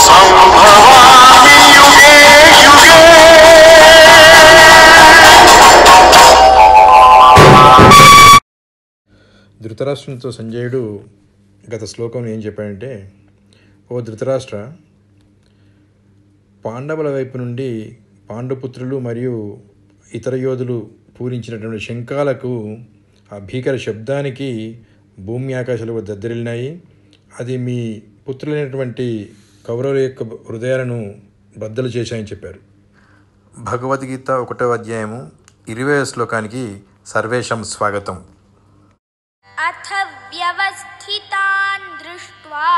సంభవామి యుగే యుగే. ధృతరాష్ట్రంతో సంజయుడు గత శ్లోకంలో ఏం చెప్పాడంటే, ఓ ధృతరాష్ట్ర, పాండవుల వైపు నుండి పాండుపుత్రులు మరియు ఇతర యోధులు పూరించినటువంటి శంఖాలకు ఆ భీకర శబ్దానికి భూమి ఆకాశాలు దద్దరిల్లినాయి. అది మీ పుత్రులైనటువంటి కౌరవుల యొక్క హృదయాలను బద్దలు చేశాయని చెప్పారు. భగవద్గీత 1వ అధ్యాయము 20వ శ్లోకానికి సర్వేషం స్వాగతం. అథ వ్యవస్థితాన్ దృష్ట్వా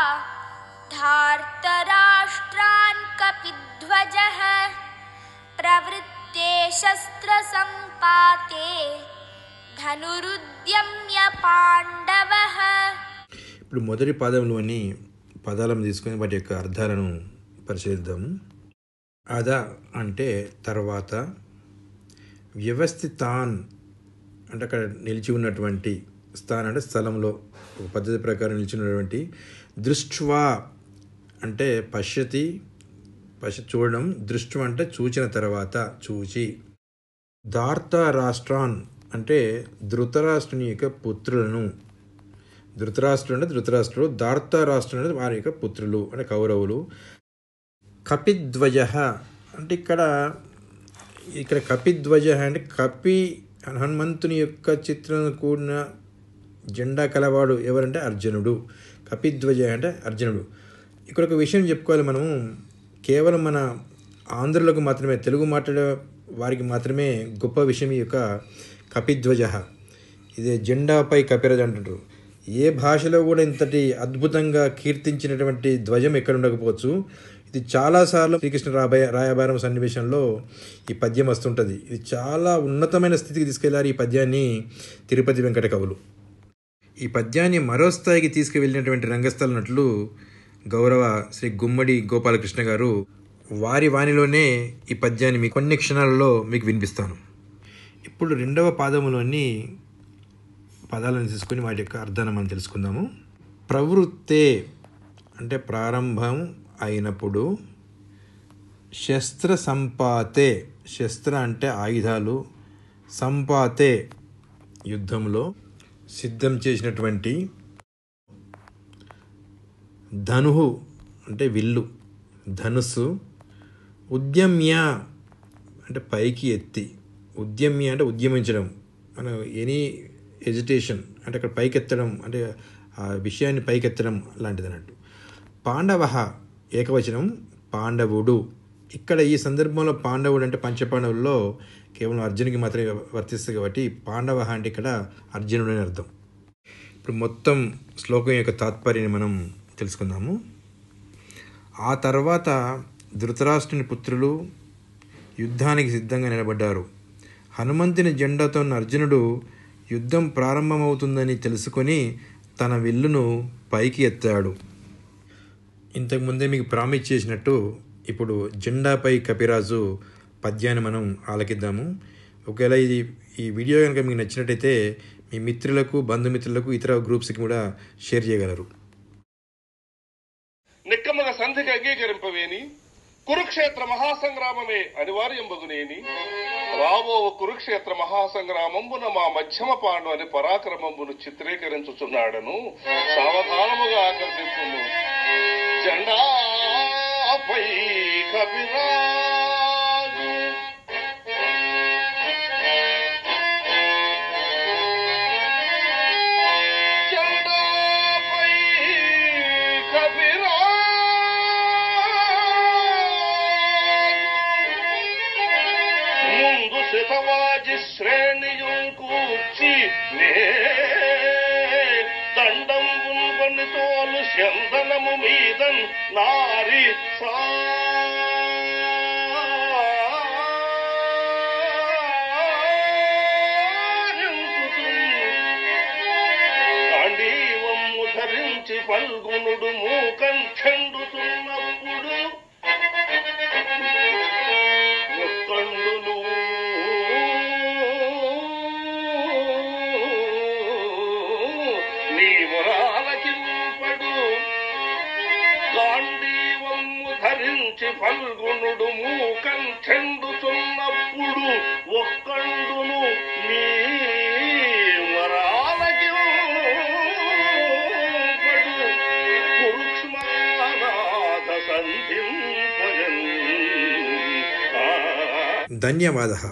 ధార్తరాష్ట్రాన్ కపిధ్వజః ప్రవృత్తే శస్త్ర సంపాతే ధనురుద్యమ్య పాండవః. ఇప్పుడు మొదటి పాదంలోని పదాలను తీసుకొని వాటి యొక్క అర్థాలను పరిశీలిద్దాము. అద అంటే తర్వాత, వ్యవస్థితాన్ అంటే అక్కడ నిలిచి ఉన్నటువంటి, స్థాన్ అంటే స్థలంలో ఒక పద్ధతి ప్రకారం నిలిచి ఉన్నటువంటి, దృష్ట్వా అంటే పశ్యతి చూడడం, దృష్ట్వ అంటే చూచిన తర్వాత చూచి, ధార్త రాష్ట్రాన్ అంటే ధృతరాష్ట్రుని యొక్క పుత్రులను, ధృతరాష్ట్రుడు అంటే ధృతరాష్ట్రుడు, ధార్త రాష్ట్రుడు అంటే వారి యొక్క పుత్రులు అంటే కౌరవులు. కపిధ్వజ అంటే ఇక్కడ కపిధ్వజ అంటే కపి హనుమంతుని యొక్క చిత్రం కూడిన జెండా కలవాడు ఎవరంటే అర్జునుడు. కపిధ్వజ అంటే అర్జునుడు. ఇక్కడ ఒక విషయం చెప్పుకోవాలి, మనము కేవలం మన ఆంధ్రులకు మాత్రమే, తెలుగు మాట్లాడే వారికి మాత్రమే గొప్ప విషయం ఈ యొక్క కపిధ్వజ. ఇదే జెండాపై కపిరాజు అంటుంటారు. ఏ భాషలో కూడా ఇంతటి అద్భుతంగా కీర్తించినటువంటి ధ్వజం ఎక్కడ ఉండకపోవచ్చు. ఇది చాలాసార్లు శ్రీకృష్ణ రాయబారం సన్నివేశంలో ఈ పద్యం వస్తుంటుంది. ఇది చాలా ఉన్నతమైన స్థితికి తీసుకెళ్లారు ఈ పద్యాన్ని తిరుపతి వెంకట కవులు. ఈ పద్యాన్ని మరో స్థాయికి తీసుకువెళ్ళినటువంటి రంగస్థల నటులు గౌరవ శ్రీ గుమ్మడి గోపాలకృష్ణ గారు. వారి వాణిలోనే ఈ పద్యాన్ని మీ కొన్ని క్షణాలలో మీకు వినిపిస్తాను. ఇప్పుడు 2వ పాదములోని పదాలను తీసుకొని వాటి యొక్క అర్థాన్ని మనం తెలుసుకుందాము. ప్రవృత్తే అంటే ప్రారంభం అయినప్పుడు, శస్త్ర సంపాతే, శస్త్ర అంటే ఆయుధాలు, సంపాతే యుద్ధంలో సిద్ధం చేసినటువంటి, ధనుహు అంటే విల్లు, ధనుస్సు, ఉద్యమ్య అంటే పైకి ఎత్తి, ఉద్యమ్య అంటే ఉద్యమించడం, మనం ఎనీ ఎజిటేషన్ అంటే అక్కడ పైకెత్తడం అంటే ఆ విషయాన్ని పైకెత్తడం లాంటిది అన్నట్టు. పాండవ ఏకవచనం, పాండవుడు. ఇక్కడ ఈ సందర్భంలో పాండవుడు అంటే పంచపాండవుల్లో కేవలం అర్జునుడికి మాత్రమే వర్తిస్తుంది కాబట్టి పాండవ అంటే ఇక్కడ అర్జునుడు అని అర్థం. ఇప్పుడు మొత్తం శ్లోకం యొక్క తాత్పర్యాన్ని మనం తెలుసుకుందాము. ఆ తర్వాత ధృతరాష్ట్రుని పుత్రులు యుద్ధానికి సిద్ధంగా నిలబడ్డారు. హనుమంతుని జెండాతో ఉన్న అర్జునుడు యుద్ధం ప్రారంభమవుతుందని తెలుసుకొని తన విల్లును పైకి ఎత్తాడు. ఇంతకుముందే మీకు ప్రామిస్ చేసినట్టు ఇప్పుడు జెండాపై కపిరాజు పద్యాన్ని మనం ఆలకిద్దాము. ఒకవేళ ఈ వీడియో కనుక మీకు నచ్చినట్టయితే మీ మిత్రులకు, బంధుమిత్రులకు, ఇతర గ్రూప్స్కి కూడా షేర్ చేయగలరు. నిక్కముగా సంధికి అంగీకరింపవేని, కురుక్షేత్ర మహాసంగ్రామమే అనివార్యంబగునేని, రాబో కురుక్షేత్ర మహాసంగ్రామంబున మా మధ్యమ పాండు అని పరాక్రమంబును చిత్రీకరించుచున్నాడను సావధానముగా ఆకర్షించును. జెండాపై కపిరాజు శతవాజి శ్రేణియుం కూర్చి నే దండంబున్ పని తోలు చందనము మీదన్ నారి సాండీవము ధరించి పల్గునుడు మూకం చెండుతున్నప్పుడు నీవరాలకింపడు గాంధీవము ఫల్గుణుడు మూకం చెందుతున్నప్పుడు ఒక్కండును నీ వరాలకి కురుక్ష్మానాథ సంధింపగన్. ధన్యవాదः.